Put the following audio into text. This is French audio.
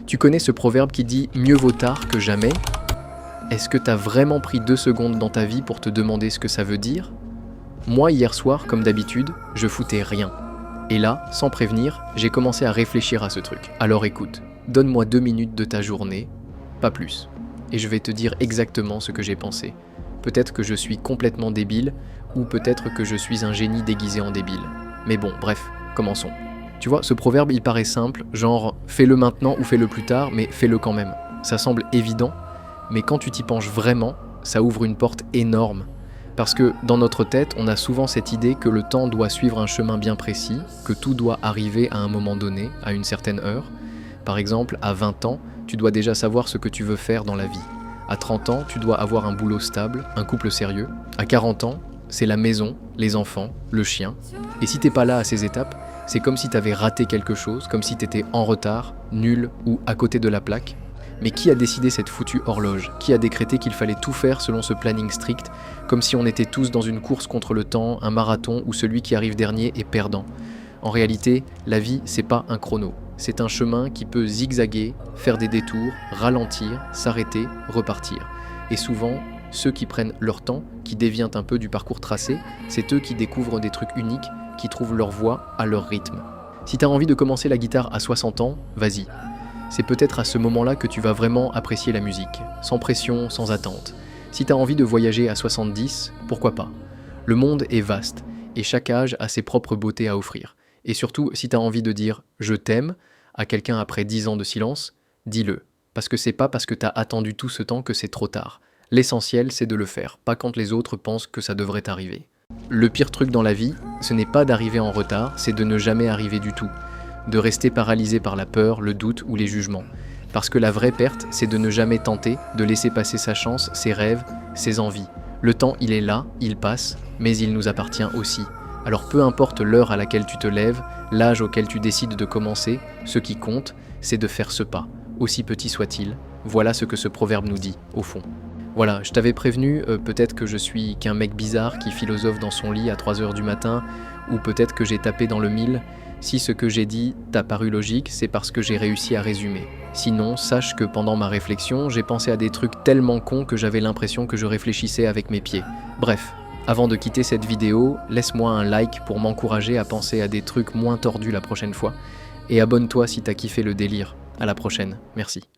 Tu connais ce proverbe qui dit « mieux vaut tard que jamais ». Est-ce que t'as vraiment pris 2 secondes dans ta vie pour te demander ce que ça veut dire? Moi, hier soir, comme d'habitude, je foutais rien. Et là, sans prévenir, j'ai commencé à réfléchir à ce truc. Alors écoute, donne-moi 2 minutes de ta journée, pas plus. Et je vais te dire exactement ce que j'ai pensé. Peut-être que je suis complètement débile, ou peut-être que je suis un génie déguisé en débile. Mais bon, bref, commençons. Tu vois, ce proverbe, il paraît simple, genre « fais-le maintenant ou fais-le plus tard, mais fais-le quand même ». Ça semble évident, mais quand tu t'y penches vraiment, ça ouvre une porte énorme. Parce que dans notre tête, on a souvent cette idée que le temps doit suivre un chemin bien précis, que tout doit arriver à un moment donné, à une certaine heure. Par exemple, à 20 ans, tu dois déjà savoir ce que tu veux faire dans la vie. À 30 ans, tu dois avoir un boulot stable, un couple sérieux. À 40 ans, c'est la maison, les enfants, le chien. Et si t'es pas là à ces étapes, c'est comme si t'avais raté quelque chose, comme si t'étais en retard, nul ou à côté de la plaque. Mais qui a décidé cette foutue horloge? Qui a décrété qu'il fallait tout faire selon ce planning strict, comme si on était tous dans une course contre le temps, un marathon où celui qui arrive dernier est perdant? En réalité, la vie, c'est pas un chrono. C'est un chemin qui peut zigzaguer, faire des détours, ralentir, s'arrêter, repartir. Et souvent, ceux qui prennent leur temps, qui déviennent un peu du parcours tracé, c'est eux qui découvrent des trucs uniques, qui trouvent leur voie à leur rythme. Si t'as envie de commencer la guitare à 60 ans, vas-y. C'est peut-être à ce moment-là que tu vas vraiment apprécier la musique, sans pression, sans attente. Si t'as envie de voyager à 70, pourquoi pas? Le monde est vaste, et chaque âge a ses propres beautés à offrir. Et surtout, si t'as envie de dire « je t'aime » à quelqu'un après 10 ans de silence, dis-le. Parce que c'est pas parce que t'as attendu tout ce temps que c'est trop tard. L'essentiel, c'est de le faire, pas quand les autres pensent que ça devrait arriver. Le pire truc dans la vie, ce n'est pas d'arriver en retard, c'est de ne jamais arriver du tout. De rester paralysé par la peur, le doute ou les jugements. Parce que la vraie perte, c'est de ne jamais tenter, de laisser passer sa chance, ses rêves, ses envies. Le temps, il est là, il passe, mais il nous appartient aussi. Alors peu importe l'heure à laquelle tu te lèves, l'âge auquel tu décides de commencer, ce qui compte, c'est de faire ce pas, aussi petit soit-il. Voilà ce que ce proverbe nous dit, au fond. Voilà, je t'avais prévenu, peut-être que je suis qu'un mec bizarre qui philosophe dans son lit à 3h du matin, ou peut-être que j'ai tapé dans le mille. Si ce que j'ai dit t'a paru logique, c'est parce que j'ai réussi à résumer. Sinon, sache que pendant ma réflexion, j'ai pensé à des trucs tellement cons que j'avais l'impression que je réfléchissais avec mes pieds. Bref, avant de quitter cette vidéo, laisse-moi un like pour m'encourager à penser à des trucs moins tordus la prochaine fois. Et abonne-toi si t'as kiffé le délire. À la prochaine, merci.